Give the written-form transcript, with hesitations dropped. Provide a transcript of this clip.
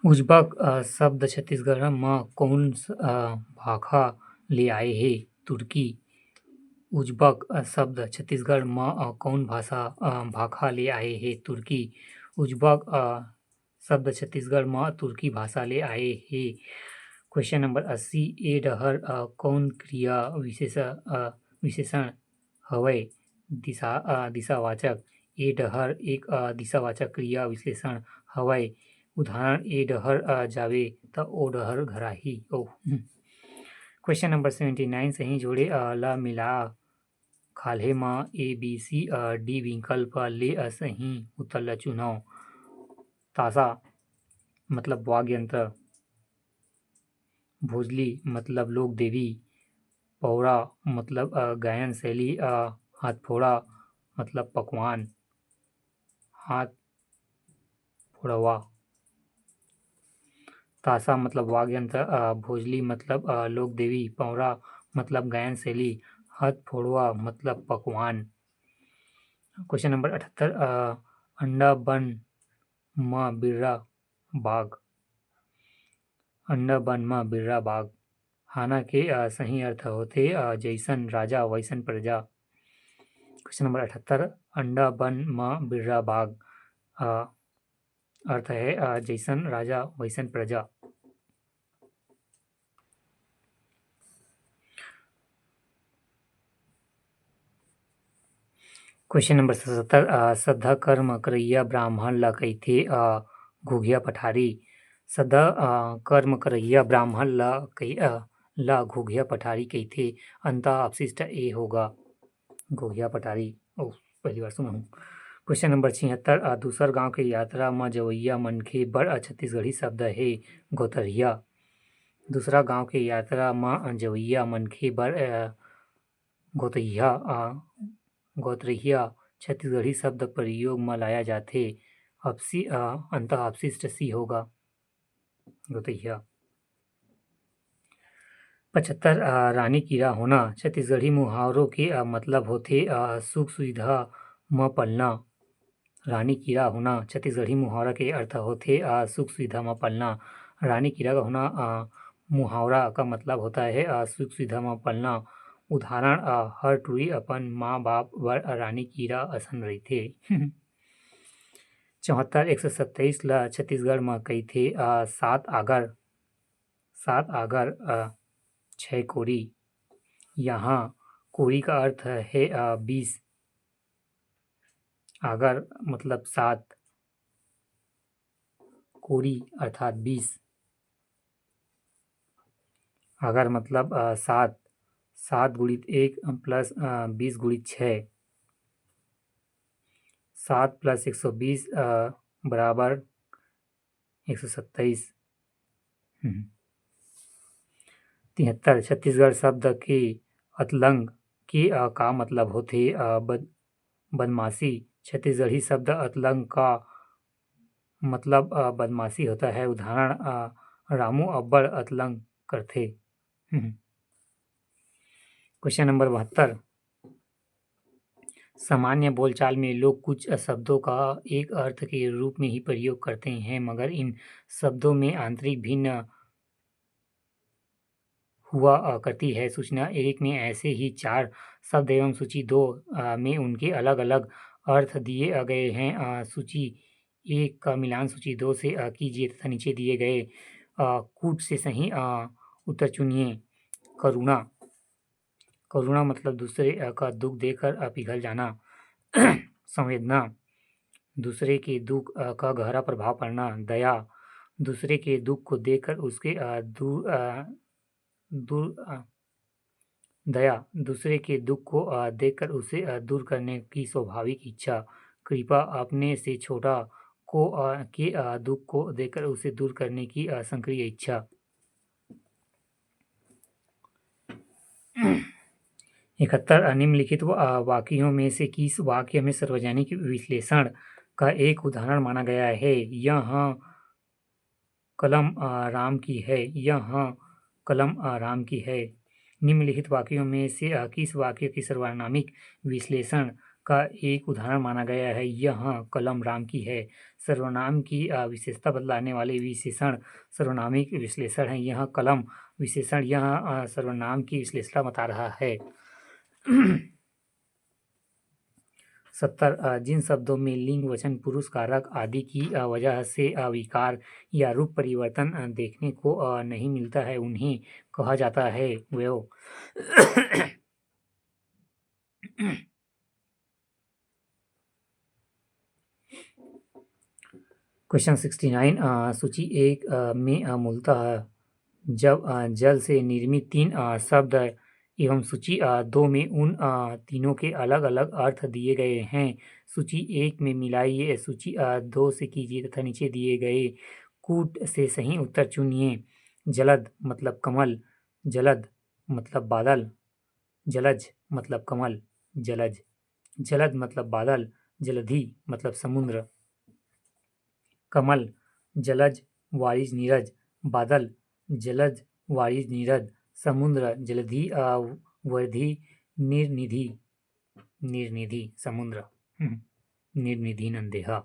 उज़्बक शब्द छत्तीसगढ़ म कौन भाखा ले आए हे? तुर्की। उज़्बक शब्द छत्तीसगढ़ म कौन भाखा ले आए हे? तुर्की। उज़्बक शब्द छत्तीसगढ़ म तुर्की भाषा ले आए हे। क्वेश्चन नंबर 80 ए डहर कौन क्रिया विशेषण हवय? दिशावाचक। ए डहर एक दिशावाचक क्रिया विशेषण हवय। उदाहरण ए डहर जाबे त ओ डहर घराही। क्वेश्चन नंबर 79 सही जोड़े ल मिला खाल्हे म ए बी सी डी विकल्प ले सही उत्तर ल चुनाव। ताशा मतलब वाद्य यंत्र। भोजली मतलब लोक देवी। पौरा मतलब गायन शैली। हाथफोड़ा मतलब पकवान। हाथ फोड़वा। ताशा मतलब वाद्य यंत्र। भोजली मतलब लोक देवी। पौरा मतलब गायन शैली। हथफोड़वा मतलब पकवान। क्वेश्चन नंबर 78 अंडा बन म बिर्रा बाघ। अंडा बन म बिर्रा बाघ। हाना के सही अर्थ होथे जइसन राजा वैसन प्रजा। क्वेश्चन नंबर 78 अंडा बन म बिर्रा बाघ अर्थ है जइसन राजा वैसन प्रजा। क्वेश्चन नंबर 77 श्रद्धा कर्म करइया ब्राह्मण ल कइथे घुघिया पठारी। श्रद्धा कर्म करइया ब्राह्मण ल घुघिया पठारी कइथे। अंतः अपशिष्ट ए होगा घुघिया पठारी। पहली बार सुना हूँ। क्वेश्चन नंबर 76 दूसर गांव के यात्रा म जवइया मनखे बर छत्तीसगढ़ी शब्द हे गोतरिया। दूसरा गांव के यात्रा म जवइया मनखे बर गोतरिया छत्तीसगढ़ी शब्द प्रयोग म लाया जाथे। अंतः अपशिष्ट सी होगा गोतरिया। 75 रानी कीरा होना। छत्तीसगढ़ी मुहावरों के मतलब होथे सुख सुविधा म पलना। रानी कीरा होना छत्तीसगढ़ी मुहावरा के अर्थ होथे सुख सुविधा में पलना। रानी कीरा का होना मुहावरा का मतलब होता है सुख सुविधा में पलना। उदाहरण हर टुरी अपन माँ बाप बर रानी कीरा असन रहिथे। 74 127 ल छत्तीसगढ़ म कइथे सात आगर 6 कोरी। यहाँ कोरी का अर्थ है 20। आगर मतलब 7। कोरी अर्थात 20। आगर मतलब 7। 7 गुणित 1 प्लस 20 गुणित 6। 7 प्लस 120 बराबर 127। 73 छत्तीसगढ़ शब्द के अतलंग के का मतलब होथे बदमाशी। छत्तीसगढ़ी शब्द अतलंग का मतलब बदमाशी होता है। उदाहरण रामू अब्बड़ अतलंग करथे। क्वेश्चन नंबर 72 सामान्य बोलचाल में लोग कुछ शब्दों का एक अर्थ के रूप में ही प्रयोग करते हैं मगर इन शब्दों में आंतरिक भिन्न हुआ करती है। सूचना 1 में ऐसे ही 4 शब्द एवं सूची 2 में उनके अलग अलग अर्थ दिए गए हैं। सूची 1 का मिलान सूची 2 से कीजिए तथा नीचे दिए गए कूट से सही उत्तर चुनिए। करुणा मतलब दूसरे का दुख देखकर पिघल जाना। संवेदना दूसरे के दुख का गहरा प्रभाव पड़ना। दया दूसरे के दुख को देखकर उसके दूसरे के दुख को देखकर उसे दूर करने की स्वाभाविक इच्छा। कृपा अपने से छोटा के दुख को देखकर उसे दूर करने की सक्रिय इच्छा। 71 निम्नलिखित वाक्यों में से किस वाक्य में सार्वजनिक विश्लेषण का एक उदाहरण माना गया है? यह कलम राम की है। यह कलम राम की है। निम्नलिखित वाक्यों में से किस वाक्य की सार्वजनिक विश्लेषण का एक उदाहरण माना गया है। यह कलम राम की है। सर्वनाम की विशेषता बतलाने वाले विशेषण सर्वनामिक विश्लेषण है। यह कलम विशेषण यह सर्वनाम की विश्लेषता बता रहा है। 70 जिन शब्दों में लिंग, वचन, पुरुष, कारक आदि की वजह से विकार या रूप परिवर्तन देखने को नहीं मिलता है, उन्हें कहा जाता है व्यय। क्वेश्चन 69 सूची 1 में मूलतः जब जल से निर्मित 3 शब्द एवं सूची 2 में उन तीनों के अलग अलग अर्थ दिए गए हैं। सूची 1 में मिलाइए, सूची 2 से कीजिए तथा नीचे दिए गए कूट से सही उत्तर चुनिए। जलद मतलब कमल, जलद मतलब बादल, जलज मतलब कमल, जलज। जलद मतलब बादल, जलधि मतलब समुद्र। कमल जलज वारिज नीरज, बादल जलज वारिज नीरज, समुद्र जलधि वर्धि निर्निधि, निर्निधि समुद्र, निर्निधि नंदेहा।